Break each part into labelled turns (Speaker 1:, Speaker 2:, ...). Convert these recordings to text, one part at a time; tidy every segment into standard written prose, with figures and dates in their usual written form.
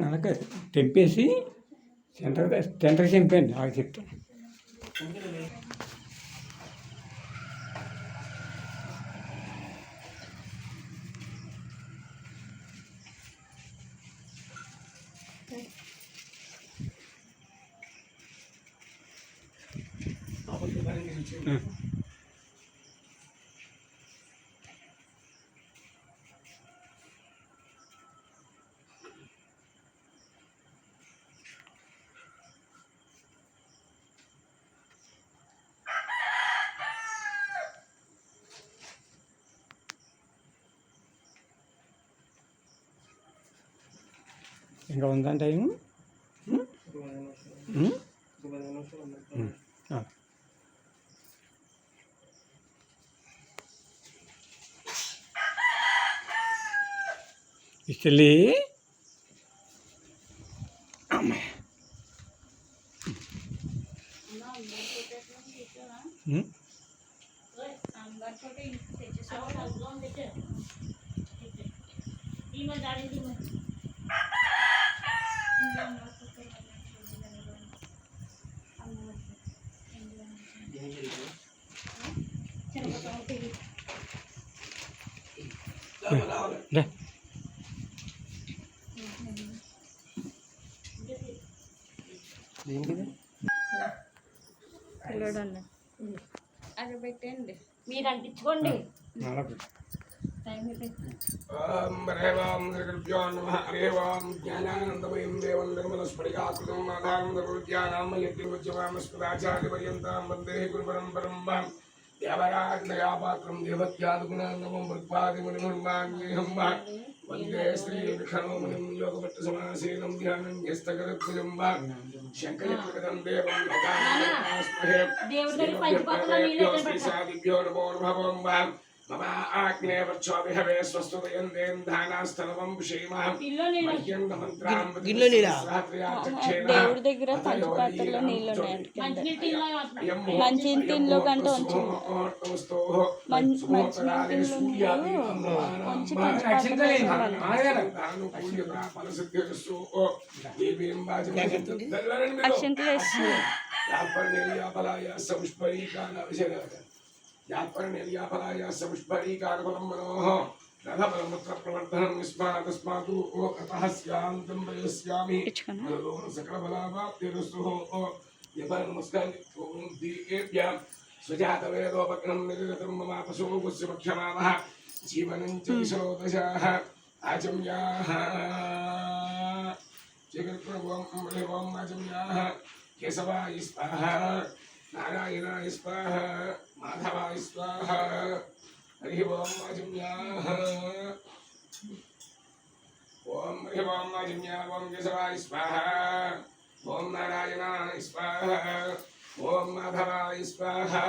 Speaker 1: అలాగే తెంపేసి సెంటర్ చంపండి అవి చెప్తాను. ఇంకా ఉందని టైము. ఇస్తలే
Speaker 2: అది పెట్టండి, మీరు అంటించుకోండి.
Speaker 3: జ్ఞానానందమయం దేవం నిర్మలస్ఫటికాకృతం ఆధారంధ్యానామయజ్ఞాచార్యపర్యంతం వందే గురు పరంపరం దేవరాజ్ఞయాపాత్రం దేవత్యాదుగుణాన్నమం వృత్పాదిమునిర్మాణ్యేహం వందే శ్రీ విఖనోమునిం యోగపట్ట సమాసేనం ధ్యానం యస్తగరత్వయం శంకరకృతం దేవం శ్రీసాదిభ్యో నమో నమః మమ ఆగ్నే వర్చోభిహవే స్వస్తుతయందేం ధానాస్తనవం విషేమః
Speaker 2: దేవుడి దగ్గర పంచపాత్రలో నీళ్ళు ఉన్నాయి. మంచినీళ్ళలో కంటే అక్షంతలు వేస్తుంది.
Speaker 3: यात्पर्णेर्याफलाय समुष्परीकारफलं मनोः रथफलमुत्र प्रवर्धनं निस्मादस्मातु कतः स्यान्तं वयस्यामि सकलफलावाप्तिरस्तु यपनमस्कारिभ्यां स्वजातवेदोपग्नं निरतं ममापशो गुस्यमक्षमावः जीवनं च विशोदशाः आचम्याः जगत्प्रभुं आचम्याः केशवाय स्वाहा नारायणाय स्वाहा माधवाय स्वाहा हरि ओम आजम्याः ओम हरि ओम आजम्याः ओम केशवाय स्वाहा ओम नारायणाय स्वाहा ओम माधवाय स्वाहा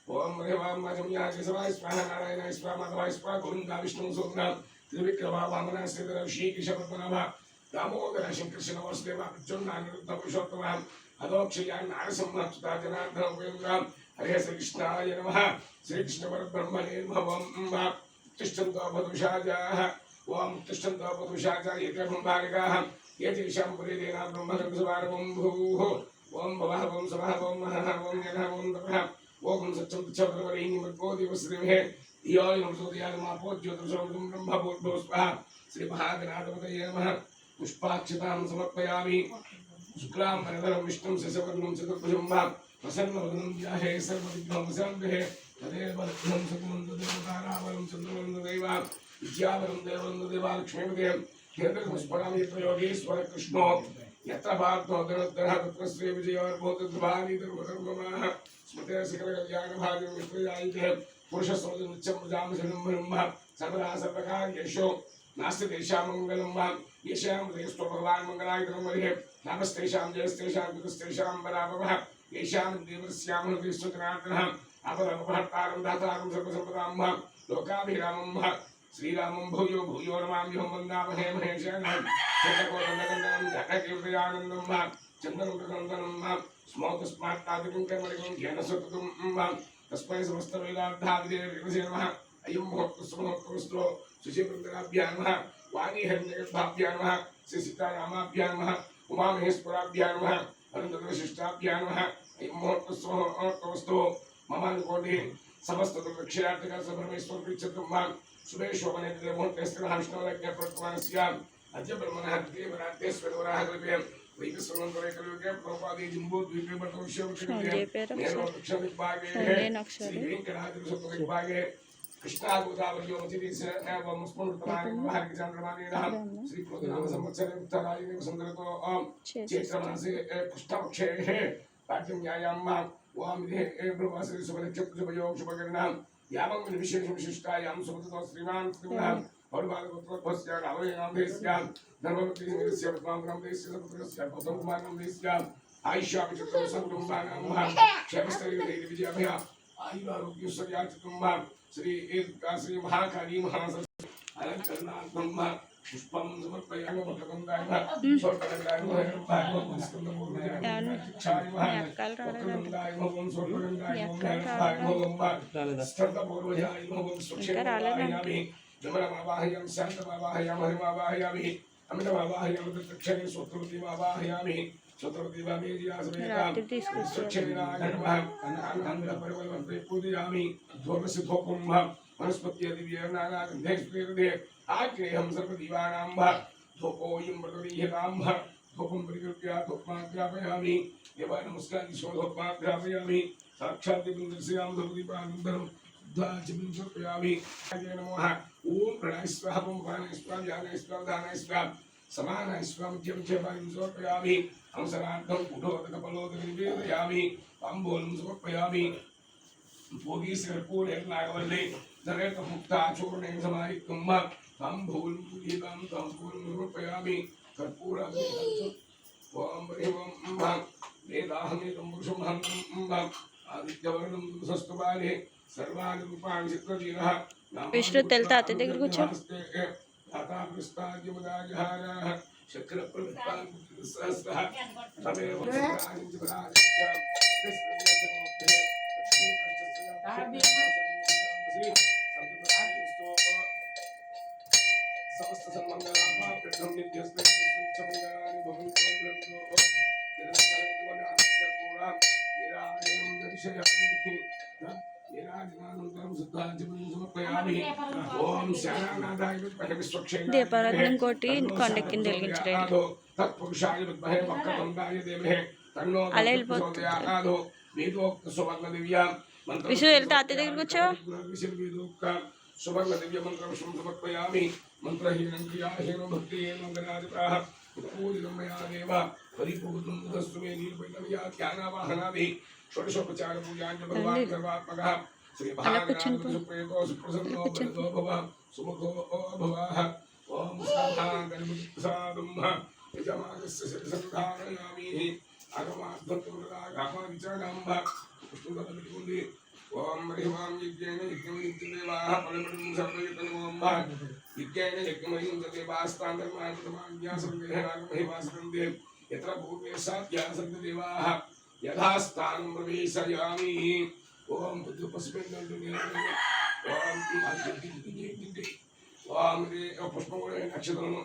Speaker 3: ओम हरि ओम आजम्याः केशवाय स्वाहा नारायणाय स्वाहा माधवाय स्वाहा गोविंदा विष्णु सोमना त्रिविक्रमा वामना श्रीधर श्रीकृष्ण पद्मनाभ दामोदर शंकर कृष्ण वासुदेव प्रचंड अनिरुद्ध पुरुषोत्तम अदोक्षया नारसिंह जनार्दन उपयोगराम हरे श्रीकृष्णाय नमः श्रीकृष्ण परब्रह्मणे नमः ओम तिष्ठन्तो भदुषाजाः ओम तिष्ठन्तो भदुषाजा येते ब्रह्मादिकाः ये तेषां पुरेदेना ब्रह्मसंसवारवं भूः ओम भवः ओम सवः ओम महः ओम जनः ओम तपः ओम सत्यं तच्छब्दवरेण्यं मर्गो देवस्रिमहे धियो यो सूर्यानमापो ज्योतिषोमृतं ब्रह्मभूर्भुवः स्वाहा श्री महागणाधिपतये नमः पुष्पाक्षतां समर्पयामि शुक्लां वरदं विष्णुं शशिवर्णं चतुर्भुजं प्रसन्नवदनं ध्याये सर्वविघ्नोपशान्तये तदेव लग्नं सकुमन्ददेवतारावरं चन्द्रवन्ददेव विद्यावरं देववन्ददेवालक्ष्मीपदे केन्द्रपुष्पकामि प्रयोगेश्वर कृष्णो यत्र पार्थो धनुर्धरः तत्र श्रीविजयोर्भूतध्रुवानीतर्वधर्ममाः स्मृते सकलकल्याणभाग्यं विष्णुजायिते पुरुषस्वनित्यं प्रजामशनं ब्रह्म सर्वदा सर्वकार्येषु नास्ति तेषां मङ्गलं येषां हृदयस्थो भगवान् मङ्गलायुधं वरिहे नामस्तेषां जयस्तेषां कृतस्तेषां बलाभवः येषां देवस्यां हृदयस्थो जनार्दनः अपरमपहर्तारं दातारं सर्वसम्पदां लोकाभिरामं श्रीरामं भूयो भूयो नमाम्यहं वन्दामहे महेशानः चन्द्रकोदण्डकण्डनं जगकीर्तयानन्दं चन्दनं प्रकन्दनं स्मौतस्मात्तादिकं कर्मणिकं ध्यानसततं तस्मै समस्तवेदार्थादिदेवसे नमः అయం ముహూర్తస్మోహూర్తమస్తో శుచివృందరాభ్యాం నమః వాణీహరిణ్యగర్భాభ్యాం నమః శ్రీ సీతారామాభ్యాం నమః ఉమామహేశ్వరాభ్యాం నమః అనంతదశిష్టాభ్యాం నమః అయం ముహూర్తస్మోహూర్తమస్తో మమానుకోటి సమస్త దుర్లక్ష్యార్థక సబ్రహ్మేశ్వర ప్రీత్యర్థం शुभे शोभने मुहूर्ते स्थिरः विष्णुरज्ञप्रवर्तमानस्याम् अद्य ब्रह्मणः द्वितीयवराध्ये स्वर्वराः कृते वैकस्वरन्तरे कलियुगे प्रभुपादे जम्बूद्वीपे वर्तविष्यविषये नेरोदक्षिणदिग्भागे श्रीवेङ्कटाद्रिसुप्तदिग्भागे कृष्णागोदावर्योमतिरिसर्वं स्मृतमाने महार्गचन्द्रमानेनः श्रीक्रोधनामसंवत्सरे उत्तरायणे वसन्तऋतो चैत्रमासे कृष्णपक्षे राज्यन्यायां वामिदे ब्रह्मश्री शुभनक्षत्रशुभयोग शुभकर्णां यावं विशेषविशिष्टायां सुमतो श्रीमान् श्रीमः पौर्वालपुत्रोद्भवस्य रावणनामधेयस्य धर्मवतीस्य पद्मानामधेयस्य पुत्रस्य पद्मकुमारनामधेयस्य आयुष्याभिचित्रसङ्कुटुम्बानां क्षेमस्थैर्यविजयाभया आयुरारोग्यसर्याचितुम्बा श्री महाकाली महासरस्वती अलङ्करणार्थं पुष्पं समर्पयामि भगवन्ताय स्वर्गगन्धाय नमः शान्तमावाहयामि हरिमावाहयामि अमृतमावाहयामि तत्क्षणे स्वत्रवतीमावाहयामि स्वत्रवतीवामेजियासमेतां पूजयामि धूपस्य धूपं वनस्पत्यदिव्यनानागन्धैस्फुरदे आग्नेयं सर्वदीवानां धूपोऽयं व्रतदीयतां धूपं परिकृत्य धूपमाग्रापयामि देवाय नमस्कारिष्यो धूपमाग्रापयामि साक्षात् दर्शयामि धूपदीपानन्तरं शुद्धाचमनं समर्पयामि नमः ॐ प्रणय स्वाहा ॐ प्राणाय स्वाहा ज्ञानाय स्वाहा दानाय स्वाहा समानाय स्वाहा मध्यं च वायुं समर्पयामि अंसरार्थं कुटोदकफलोदकं निवेदयामि ताम्बूलं समर्पयामि भोगीश्वरपूर्णे नागवल्ले दरेतमुक्ताचूर्णेन समायुक्तं ताम्बूलं पूजितं ताम्बूलं समर्पयामि कर्पूरागतं ॐ हरिं वेदाहमेतं पुरुषमहं आदित्यवर्णं स्वस्तुबाले सर्वाणि रूपाणि चित्रजीनः
Speaker 2: विष्णु तेलता आते देख कुछ
Speaker 3: दाता प्रस्ताद्यमदाजहारः शक्रप्रवृत्तान् सहस्रः तमेव समस्त सन्मंगलाः प्रथम नित्यस्ते सच्चमंगलानि
Speaker 2: దీపారాధన ఇంకోటి కొండ కింద వెలిగించలేదు అలా వెళ్ళిపోతుంది విషు వెళ్తే అత్త దగ్గర కూర్చో
Speaker 3: सुवर्ण दिव्य मंत्र समर्पयामि मंत्रहीनं क्रियाहीनो भक्तिहीनो गणाधिपः पूजितं मया देव परिपूर्णं तदस्तु मे नीलपैलव्या ध्यानावाहनाभिः षोडशोपचार पूजाञ्च भगवान् सर्वात्मकः श्री महागणाधिपतिसुप्रेतो सुप्रसन्नो वरदो भव सुमुखो भवः ॐ सर्वाङ्गनिमुक्तसादं यजमानस्य शिरसन्धारयामि आगमाद्भुतमुदागामादिचारां पुष्पगतमितिकुन्दे ओम हरिवाम यज्ञेन यज्ञमयिदेवाः फलमणिं सर्वयतनोम यज्ञेन यज्ञमयिं देवास्तान्तर्मान्तमान्यासंदेहनागमहिवासन्ते यत्र पूर्वे साध्यासन्देवाः यथा स्थानं प्रवेशयामि ओम बुद्धपस्मिन्नन्दुनिर्मले ओम रे पुष्पगुणे नक्षत्रम्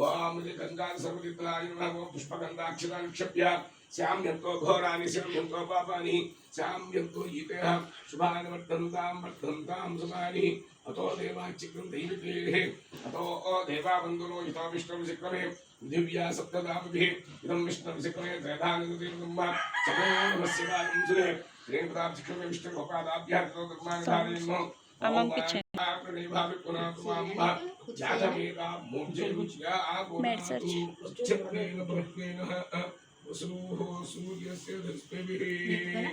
Speaker 3: ओम रे गंगा सर्वतीर्थाय नमः ओम पुष्पगन्धाक्षराणि निक्षेप्य श्याम्यन्तो घोराणि श्याम्यन्तो पापानि श्याम्यन्तो यितेः शुभानि वर्धन्तां शुभानि अतो देवाचिक्रं दैवतेः अतो देवावन्दनो यतो विष्णुं शिक्रमे दिव्या सप्तदाभिः इदं विष्णुं शिक्रमे त्रयधानिर्दीर्घं सको नमस्य वायुं सुरे प्रेमदाब्धिक्रमे विष्णुभोपादाभ्यां ततो धर्माणि धारयन्नो
Speaker 2: अमं पिच्छे
Speaker 3: प्रणेभावि पुनः तुमां जातमेका मूर्जयुज्या आगोनातु चित्रेण प्रत्नेन वसुः सूर्यस्य दस्पेभिः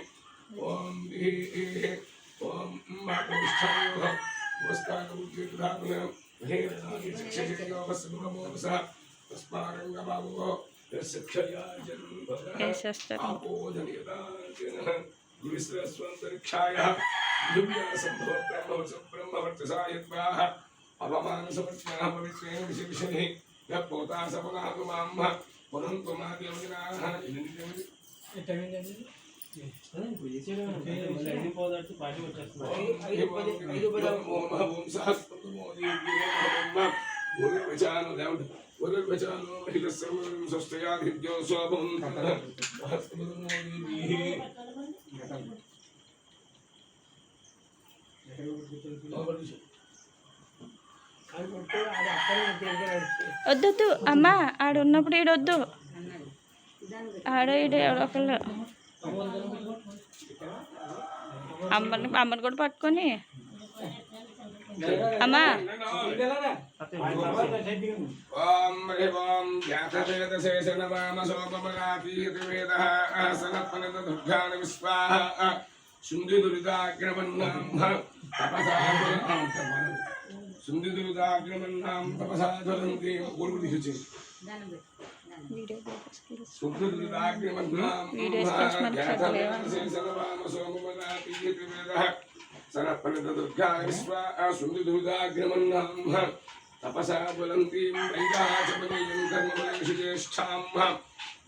Speaker 3: ओम ओम मातृष्ठायोः वस्तानुद्युधान हे रागे शिक्षेयो वसुनमोसः तस्मारङ्गबाबुः यस्क्षया जन्मः आपोजनियदाजनः दिविस्रस्वन्तरिक्षायः दिव्यासम्भव ब्रह्मवर्चसायत्वाः अवमानसपत्न्याः पवित्रेण विशेषणे यः पोता सपनातु मां पुनन्तु माद्यमजनाः
Speaker 2: వద్దొద్దు అమ్మా ఆడ ఉన్నప్పుడు ఈడొద్దు ఆడ ఈడ ఎవరొకళ్ళు అమ్మని కూడా పట్టుకొని అమ్మా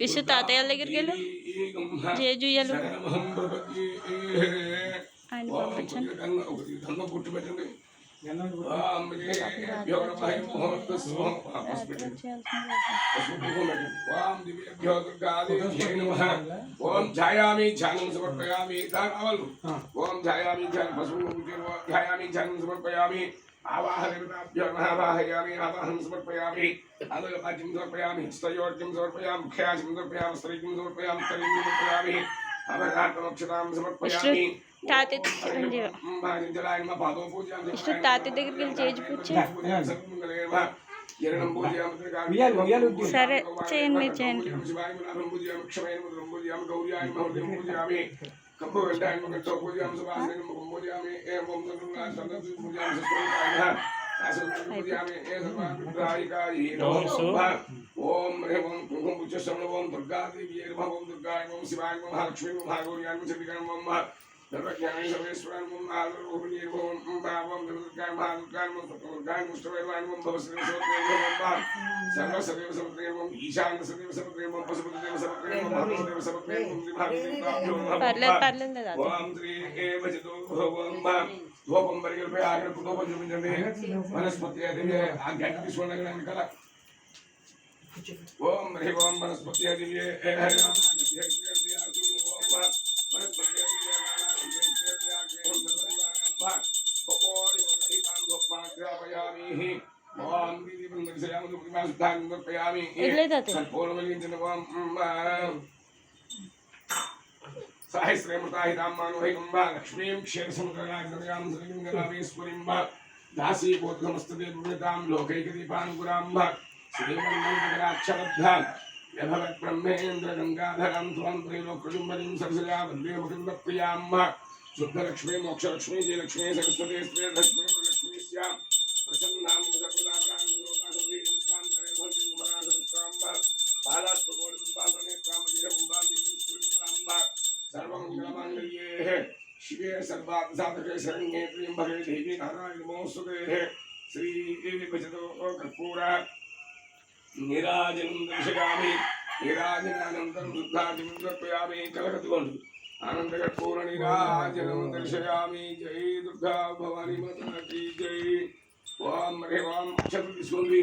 Speaker 2: విషు తాతయ్య దగ్గరికి వెళ్ళు జేజుయ్యలు ఆయన పంపించండి
Speaker 3: ఓం ఛాయామి ధ్యానం సమర్పయామి ఓం ఛాయామి ధ్యాయామి ధ్యానం సమర్పయామి ఆవాహనభ్యో ఆవాహయామి ఆవాహనం సమర్పయామి ఆలయపాద్యం సమర్పయామి స్తయోర్జం సమర్పయామి ముఖ్యాజం సమర్పయామి స్త్రీజం సమర్పయామి తరీం సమర్పయామి అవరాత్మక్షతాం సమర్పయామి
Speaker 2: తాతయ్య దగ్గరికి వెళ్ళి చేసి పూజ సరే చేయండి మీరు చేయండి
Speaker 3: ఓం హ్రీం ఓం కుంకుమ పుచ్చశ్రవణ ఓం దుర్గాదేవి ఓం దుర్గాయ ఓం శివాయ ఓం మహాలక్ష్మీ ఓం మహాగౌర్యాయ ఓం శ్రీకాయ ఓం సర్వజ్ఞాని సర్వేశ్వరాయ ఓం మహాగౌరీ ఓం ఓం దుర్గాయ మహాదుర్గాయ ఓం దుర్గాయ ముష్టవేవాయ ఓం భవశ్రీదేవ ఓం సర్వసదేవ సమత్రే ఓం ఈశాన సదేవ సమత్రే ఓం పశుపతిదేవ సమత్రే ఓం మహాదేవ సమత్రే ఓం శ్రీమహాదేవ ఓం శ్రీ ఏవచితో ఓం ధూపం పరిగెలిపై ఆగ్రహ ధూపం చూపించండి వనస్పతి అదే ఆ గట్టి తీసుకోండి వెనకాల ఓం హ్రీం ఓం వనస్పతి దివ్యే లక్ష్మీం క్షీరసముద్రరాజం శ్రీలింగరామేశ్వరీం దాసీ గోత్రమస్తదేవతాం లోకైకదీపాంకురాం శ్రీమన్మంతరాక్షరబ్ధాం యభవత్ బ్రహ్మేంద్ర గంగాధరం త్వం త్రైలోక్యుంబరీం సరసజా వందే ముకుందప్రియాం శుద్ధలక్ష్మీ మోక్షలక్ష్మీ జయలక్ష్మీ సరస్వతీ శ్రీలక్ష్మీ వరలక్ష్మీ స్యాం ప్రసన్నాం సర్వదాం లోకాసంత్రాంతరే భద్రింగమరాసంత్రాం सर्वमंगलमांगल्ये शिवे सर्वार्थसाधके शरण्ये त्र्यंबके देवी नारायणी नमोस्तुते श्री भजतो कर्पूर निराजनं दर्शयामि निराजनानन्तरं शुद्धादिं समर्पयामि कलकतुवन्तु आनन्दकर्पूर निराजनं दर्शयामि जय दुर्गा भवानी माता की जय ओम ह्रीं ओम चतुर्दिशोऽपि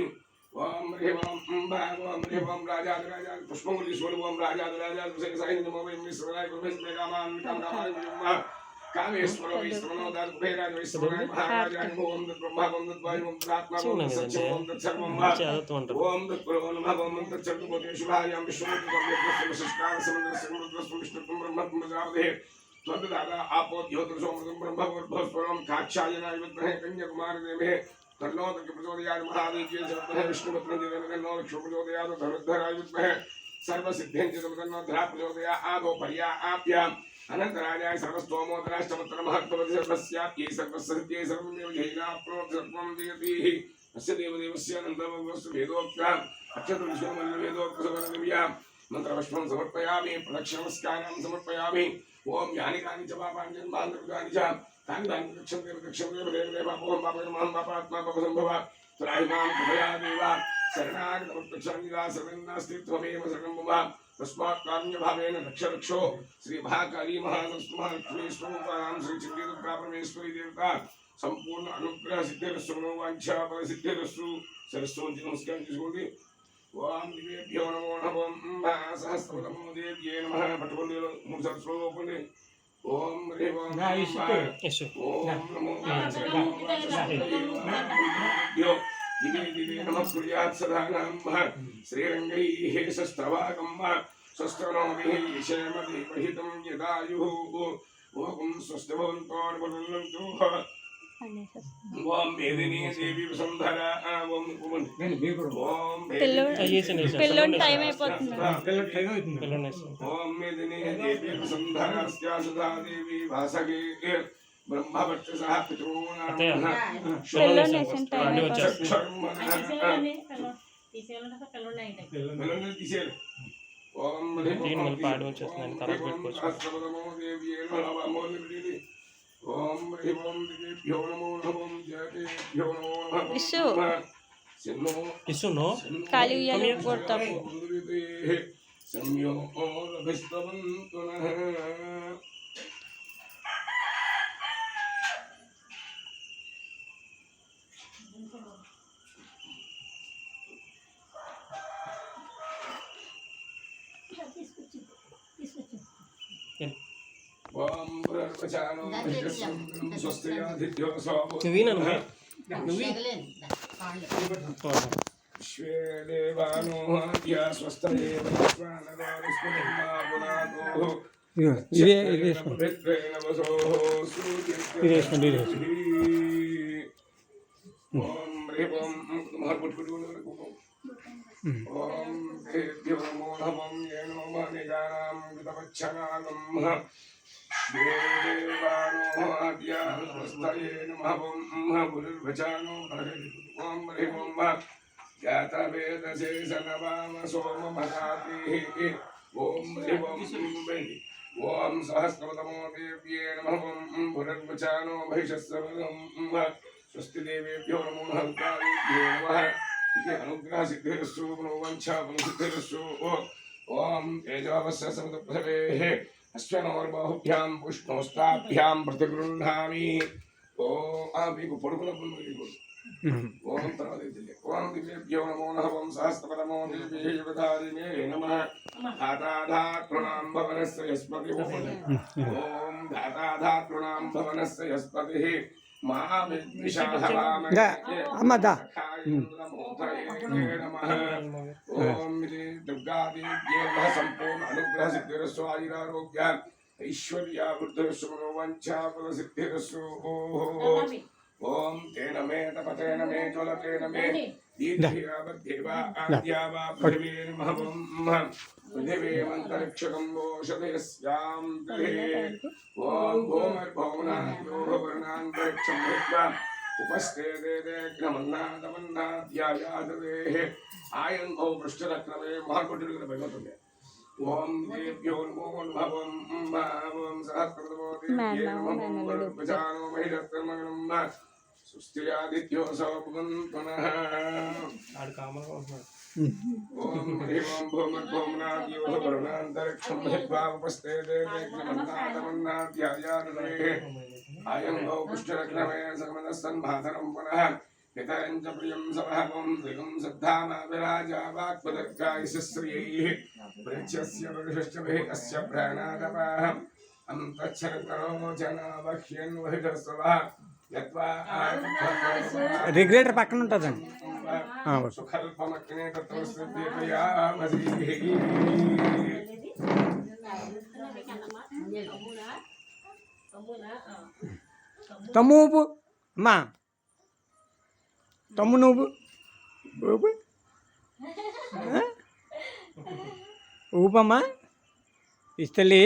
Speaker 3: ओम ह्रीं ओम ओम ह्रीं ओम राजाधिराजा पुष्पमुलीश्वर ओम राजाधिराजा साई नमो विश्वराय परमेश्वराय कामान् कामकामाय कामेश्वर विष्णुनोदार कुबेराज विश्वराय महाराजाय ओम ब्रह्मा ओम वायु ओम आत्मा ओम सच्चिद ओम तत्सर्वं ओम तत्पुरो नमः ओम तत्सर्वभूते शुभायां विश्वरूपं संस्कार समुद्रस्य विष्णुत्वं ब्रह्मत्वं प्रजापते त्वद्दादा आपो ज्योतिषोमृतं ब्रह्मवर्भस्वरं काक्षायनाय विद्महे कन्याकुमारीदेवे तन्नो प्रचोदयात् महादेव्यै सर्वः विष्णुपत्नीदेवेन तन्नो लक्ष्मी प्रचोदयात् धनुर्धराय विद्महे सर्वसिद्ध्यं च तन्नो धरा प्रचोदयात् आदौ पर्याप्याम् अनन्तराजाय सर्वस्तोमोदराष्टमत्तरमहत्त्ववति सर्वस्याप्यै सर्वसिद्ध्यै सर्वमेव जैनाप्नोति सर्वं जयतीः अस्य देवदेवस्य अनन्तरमवस्तु वेदोक्ताम् अक्षतविश्वमल्लवेदोक्तसवर्णदिव्याम् मन्त्रपुष्पं समर्पयामि प्रदक्षिणमस्कारान् समर्पयामि ओम यानि कानि च पापानि जन्मान्तर्गतानि च तानि तानि दक्षन्ते देवदेवापोहं पापकर्मान् पापात्मा पापसम्भव त्राहि मां कृपया देव शरणागतमुत्तक्षानिदा शरणं नास्ति त्वमेव शरणं मम तस्मात् कारुण्यभावेन रक्ष रक्षो श्री महाकाली महालक्ष्मी स्वरूपाणां श्री चंडी दुर्गा परमेश्वरी देवता संपूर्ण अनुग्रह सिद्धिरस्तु मनोवांछा फल सिद्धिरस्तु सरस्वती नमस्कार చేసుకోండి ఓం దివ్యేభ్యో నమో నమః సహస్రనమో దేవ్యే నమః పట్టుకోండి మూడు సార్లు స్లో ఓపెన్ ఓం హ్రీం ఓం ఓం నమో నారాయణాయ दिवे दिवे नमः कुर्यात् सदा नमः श्रीरङ्गैः शस्त्रवागं स्वस्त्रो क्षेमदेवहितं यदायुः ओं स्वस्तिभवन्तो अनुपनुन्तु ओं मेदिनी देवी वसुन्धरा ओं
Speaker 2: పిల్లోని టైం అయిపోతుంది
Speaker 3: ओं मेदिनी देवी वसुन्धरा सदा देवी वासगे ब्रह्मवक्षसः पितॄणां
Speaker 2: పిల్లోని వేసిన టైం ఖాళీ ఉయ్యాలి కొడతాము
Speaker 3: ओम देव्यो नमो नमः येनो मानिगानां विदवच्छनागं देवानो आद्या स्वस्तये नमः गुरुर्वचानो ओम ह्रीं ओम जातवेदसे सनवाम सोममहातिः ओम ह्रीं ओम सहस्रवदमो देव्ये नमः गुरुर्वचानो महिषस्सवदं स्वस्ति देवेभ्यो नमो हंकारेभ्यो नमः अनुग्रह सिद्धिरस्तु मनोवांछा फलसिद्धिरस्तु ओम तेजोवस्य समदप्रभेः अश्वनोर्बाहुभ्यां पुष्णोस्ताभ्यां प्रतिगृह्णामि ओम మీకు పడుకున్నప్పుడు ఓం తర్వాత ఓం దివ్యేభ్యో నమో నమః ఓం సహస్రపదమో దివ్యేవధారిణే నమః ధాతాధాతృణాం భవనస్య యస్పతి ఓం ధాతాధాతృణాం భవనస్య యస్పతి
Speaker 1: అమ్మదా
Speaker 3: ओम दुर्गादेव्ये संपूर्ण अनुग्रह सिद्धिरस्व आयुरारोग्य ऐश्वर्या वृद्धिरस्व मनोवांछा फल सिद्धिरस्व ओम तेन मे तपतेन मे ज्वलतेन मे दीर्घयावद्देवा आद्यावा पृथिवी नमः पृथिवी अन्तरिक्षकं वोषधयस्यां दहे ओम भूमिर्भुवनायो वर्णान्तरिक्षं भूत्वा उपस्थे देग्रमन्नादमन्नाद्यायादवेः आयं भौ पृष्ठरक्रमे महाकोटिर्गण भगवतुल्य ओम देव्यो नमो नमः ओम सहस्रवदमो देव्ये नमः गुरुर्वचानो महिषस्सर्वगणं सुस्त्यादित्यो सवपुनः ओम ह्रीं ओम भूमिर्भुवनाद्यो वर्णान्तरिक्षं भूत्वा उपस्थे देग्रमन्नादमन्नाद्यायादवेः आयं भौ पुष्टरक्रमे सर्वदस्सन्भाधनं पुनः पितरं च प्रियं सभावं द्विगं सद्धामाभिराजा वाक्पदर्गायिश्रियैः वृक्षस्य वृषश्चभिः अस्य प्राणादपाः अन्तच्छरकरोचनावह्यन्वहितस्वः यत्वा
Speaker 1: రెగ్యులేటర్ పక్కన ఉంటుందండి
Speaker 3: सुखल्पमग्ने तत्र सिद्धिर्यामसीः
Speaker 1: తమ్ము ఊపు అమ్మా తమ్ము నువ్వు ఊపు ఊపమ్మా ఇస్తలే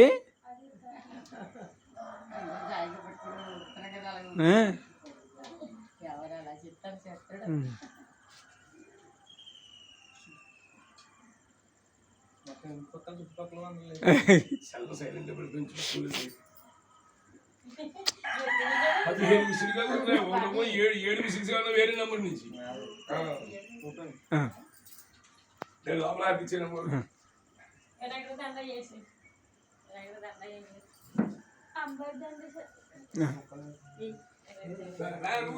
Speaker 3: పదిహేను విసురుగాలు ఉన్నాయి ఏడు విసురుగాలు వేరే నెంబర్ నుంచి లోపల ఇచ్చే నెంబర్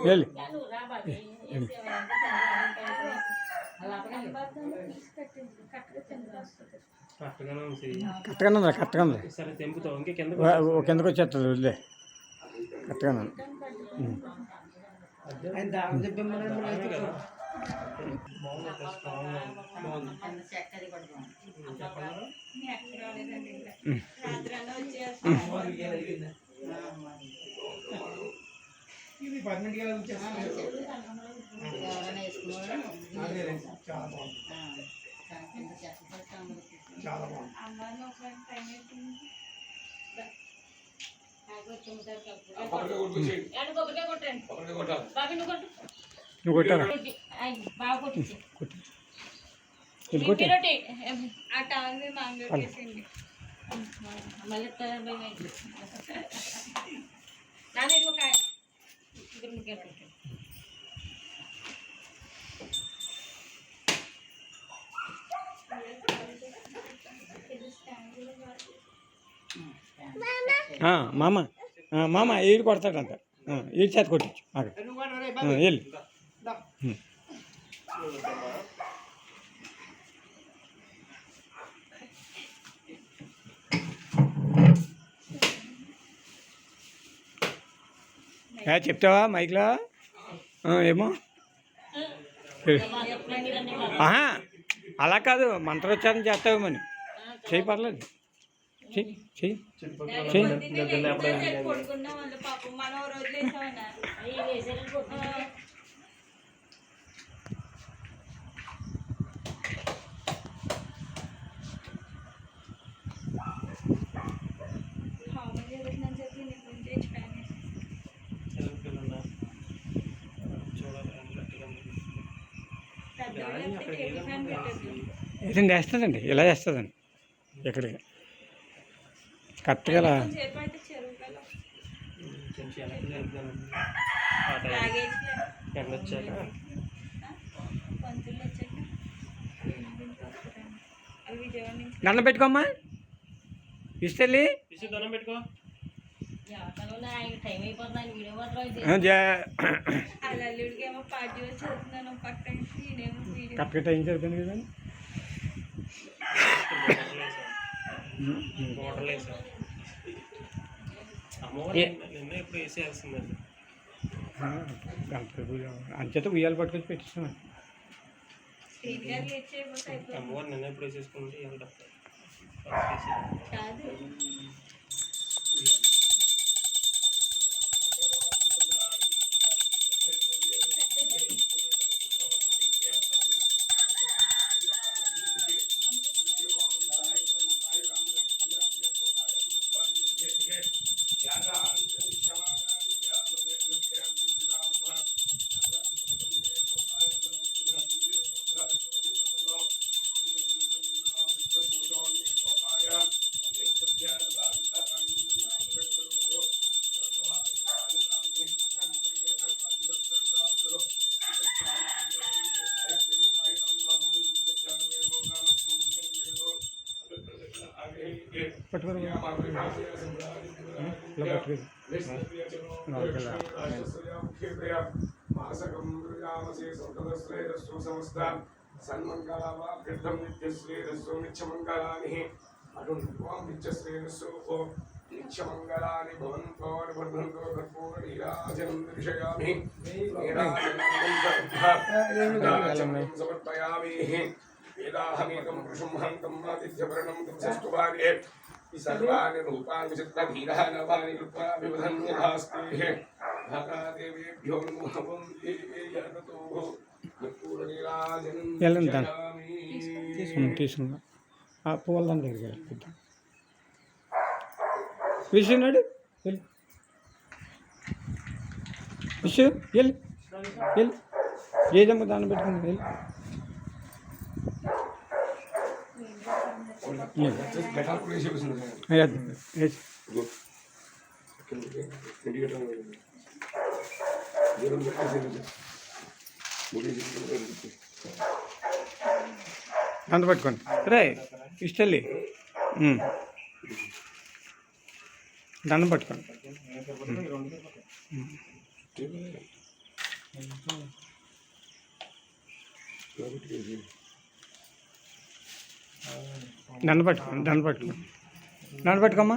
Speaker 1: వెళ్ళి
Speaker 2: కరెక్ట్గానే ఉంది.
Speaker 1: కరెక్ట్గానే ఉందా? కరెక్ట్గా ఉంది.
Speaker 2: సరే తెంపుతావు ఇంకా కింద
Speaker 1: కిందకు వచ్చేస్తుంది వదిలే. కరెక్ట్గానే ఉంది. నువ్వు కొట్టారా? ఇది కొట్టి మామ మామ ఈడు కొడతాడంట. ఈడు చేత కొట్టించు అక్కడ వెళ్ళి. చెప్తావా మైక్లో? ఏమో అలా కాదు, మంత్రోచ్చారణ చేస్తావేమని. చెయ్యి, పర్లేదు, చెయ్యి చెయ్యి చెయ్యి. ఏదండి వేస్తుందండి, ఇలా వేస్తుందండి ఇక్కడికి కరెక్ట్గా. దండం పెట్టుకోమ్మా, ఇస్తెళ్ళి
Speaker 2: దండం పెట్టుకో.
Speaker 1: కరెక్ట్గా టైం చదువుతాను కదా. అంచేత ఉయ్యాలు పట్టుకొచ్చి పెట్టిస్తాను.
Speaker 2: అమ్మవారు నిన్న ఎప్పుడు వేసేసుకుంటే
Speaker 1: పట్టుకోరు
Speaker 3: సన్మంగళాభ్యర్థం నిత్యశ్రేయస్సు నిత్యమంగళాని అరుణ్వాం నిత్యశ్రేయస్సు నిత్యమంగళాని భవంతో వర్ధంతో కర్పూరనీరాజనం దర్శయామి సమర్పయామి. వేదాహమేకం పురుషంహంతం ఆదిత్యవర్ణం తంసస్తువార్యే సర్వాణి రూపాణి చిత్రధీరः నవాని కృత్వా వివధన్యధాస్తే భాగాదేవేభ్యో నమః వందేయతో కర్పూరనీరాజనం దర్శయామి.
Speaker 1: తీసుకున్నా పువ్వుల దగ్గరికి వెళ్ళి విషున్నాడు. వెళ్ళి విషు వెళ్ళి వెళ్ళి ఏదమ్మ దాన్ని పెట్టుకుని వెళ్ళి. అంత పట్టుకోండి రే. ఇష్టల్లి దండం పట్టుకోండి. దండ పట్టుకోమ్మా.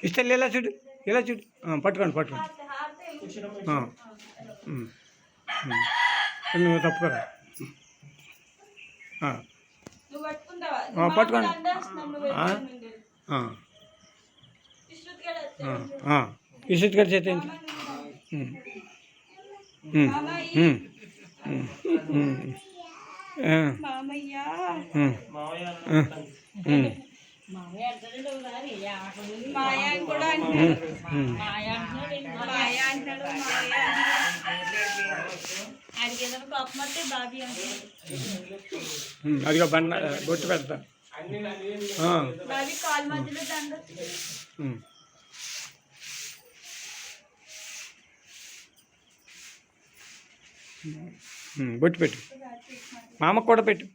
Speaker 1: ఇష్టల్లి ఇలా చూడు, ఇలా చూడు. పట్టుకోండి. నువ్వు తప్పుకోరా. పట్టుకోండి. ఇసుట్ గారి చేతి అదిగో బండ బొట్టు పెడతా. బొట్టు పెట్టు, మా అమ్మకు కూడా పెట్టు.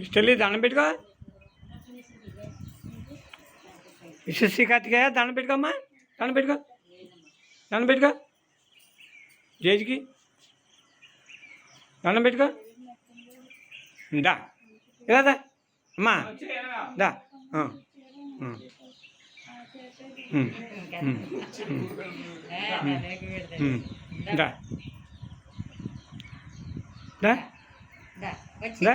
Speaker 1: ఇష్టల్లి దండం పెట్టుకో. ఇష్టశ్రీ కార్తికేయ దండం పెట్టుకోమ్మా. దండం పెట్టుకో. జేజికి దండం పెట్టుకో. దా ఇలా దా అమ్మా, దా. దా దా దా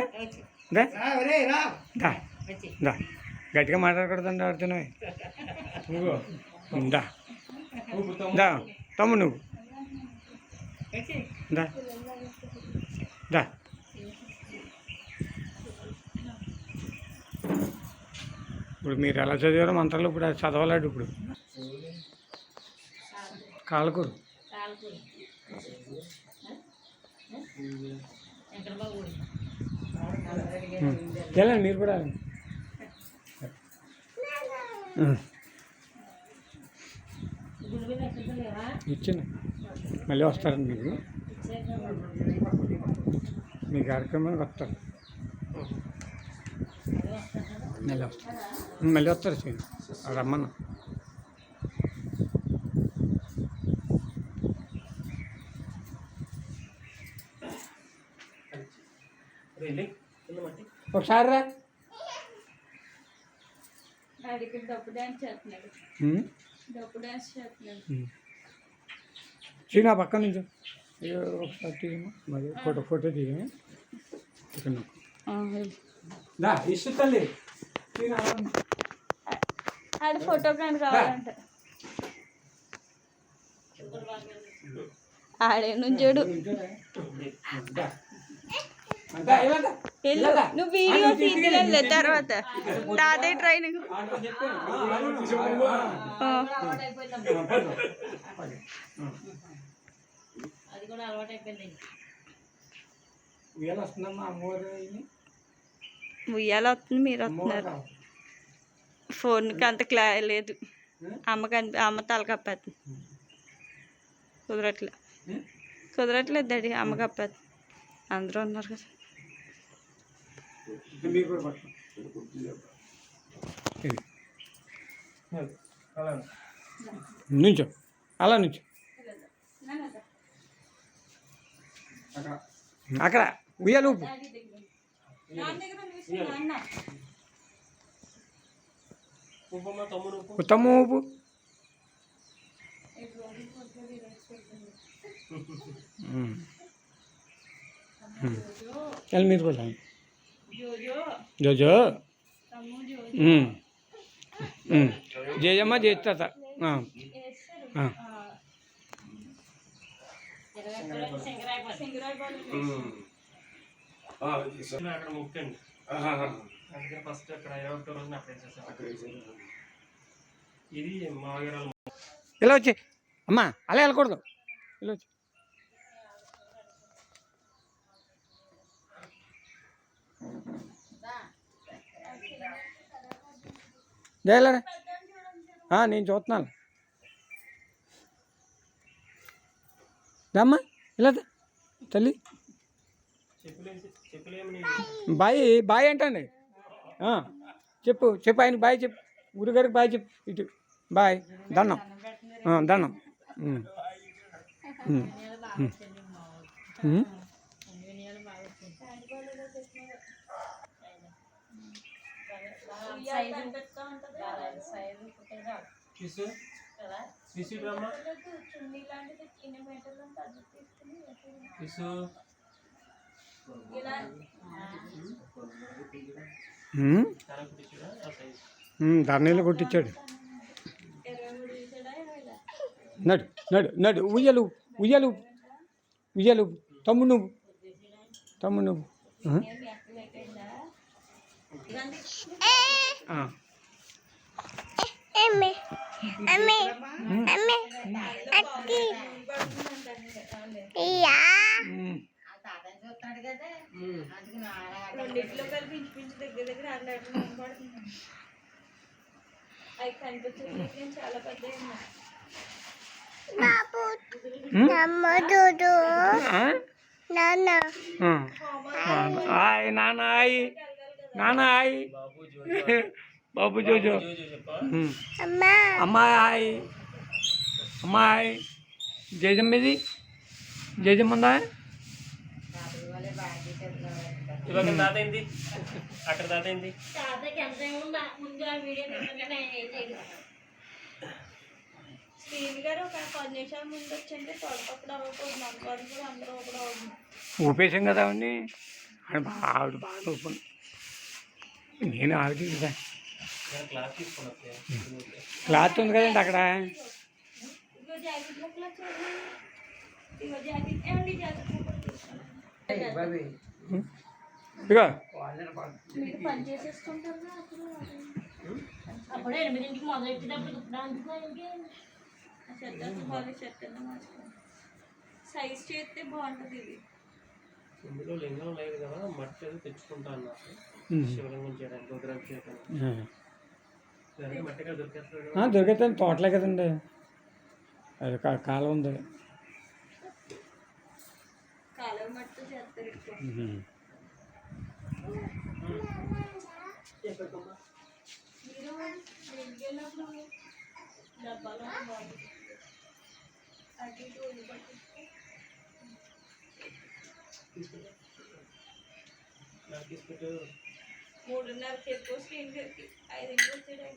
Speaker 1: దా దా గట్టిగా మాట్లాడకూడదండి ఆడుతున్నావు. దా దా తమ్ముడు నువ్వు దా దా. ఇప్పుడు మీరు ఎలా చదివారో మంత్రాలు ఇప్పుడు అది చదవాలాడు. ఇప్పుడు కాలకూరు వెళ్ళండి మీరు కూడా. ఇచ్చింది మళ్ళీ వస్తారండి మీకు, మీ కార్యక్రమానికి వస్తారు. మళ్ళీ వస్తారు రమ్మన్నా. ఒకసారి రా. చీనా పక్క నుంచి ఒకసారి మరి ఫోటో దిగా ఇష్టల్లి
Speaker 4: ఫోటోగ్రాఫ్ కావాలంటే ఆడే నుంచోడు. నువ్వు వీడియో తీయలే తర్వాత తాతయ్య ట్రైనింగ్. ఉయ్యాల వస్తుంది, మీరు వస్తున్నారు. ఫోన్కి అంత లేదు, అమ్మ తల కప్పేస్తుంది. కుదరట్లేదు డాడీ, అమ్మ కప్పేస్తుంది. అందరూ ఉన్నారు కదా.
Speaker 1: నుంచో అలా నుంచో. అక్కడ ఉయ్యాలు ఊపు.
Speaker 2: ఉప్పమ్మ తమ్ముడు ఉప్పు
Speaker 1: ఉత్తమ ఊపు चल मेरे को लाए जो जो జయమ్మ చేస్తా
Speaker 2: అక్కడ ముక్కండి అందుకని ఫస్ట్ అక్కడ ఎవరితో రోజున అక్కడ వేసేసాం ఇది మావగారు
Speaker 1: ఇలా వచ్చి అమ్మా అలా వెళ్ళకూడదు ఇలా వచ్చి జయలరా నేను చూస్తున్నాను రమ్మా ఇలా తల్లి బాయ్ బాయ్ అంటండి చెప్పు చెప్పు ఆయన బాయ్ చెప్పు గురుగారికి బాయ్ చెప్పు ఇటు బాయ్ దండం దండం ధర్నీలు కొట్టించాడు నడు నడు నడు ఉయ్యలు ఉయ్యలు ఉయ్యలు తమ్ముడు నువ్వు తమ్ముడు నువ్వు
Speaker 4: రెండిట్లో కలిపి ఇంచుమించు దగ్గర దగ్గర అవి కనిపించట్లేదు చాలా పెద్ద
Speaker 1: నానాయి నానాయి బాబు జోజో అమ్మాయి అమ్మాయి జయజమ్మది జయజమ్మందా
Speaker 2: ఇవాళ తాత ఏంది అక్కడ తాత ఏంది
Speaker 4: శ్రీని గారు ఒక 10 నిమిషాల ముందు వచ్చంటే తోటపప్పుడు అవ్వకూడదు మనవాళ్ళు కూడా అందరూ ఒకటి అవుతుంది
Speaker 1: ఊపేసాం కదా అవన్నీ ఆవిడ బాగా ఊపండి నేను ఆవిడ కదా
Speaker 2: క్లాస్ తీసుకున్నా
Speaker 1: క్లాత్ ఉంది కదండి అక్కడ
Speaker 4: ఇగో జాకెట్ ముక్కలు వచ్చాయి ఇగో జాకెట్ ఏమండి జాకెట్ ముక్కలు తీసుకోండి
Speaker 1: ఇగో
Speaker 4: మీరు పని చేసేసుకుంటారు అప్పుడే 8ంటికి మొదలెట్టేటప్పుడు చెత్త సైజ్ చేస్తే బాగుంటుంది ఇది
Speaker 2: ఇందులో లింగం లేదు కదా మట్టి అది తెచ్చుకుంటా అన్నారు శివలింగం చేయడానికి రుద్రాక్ష చేయడానికి మట్టిగా దొరికేస్తుంది
Speaker 1: దొరికితే తోటలే కదండి అది కాలం ఉంది
Speaker 4: కాలం మట్టితో చేస్తారు ఎక్కువ మీరు ఇంటికి వెళ్ళినప్పుడు డబ్బాలో అటు ఇటు పట్టించుకో
Speaker 2: తీసుకుంటూ
Speaker 4: 3:30 చెప్పు శ్రీని గారికి 5 వచ్చాడు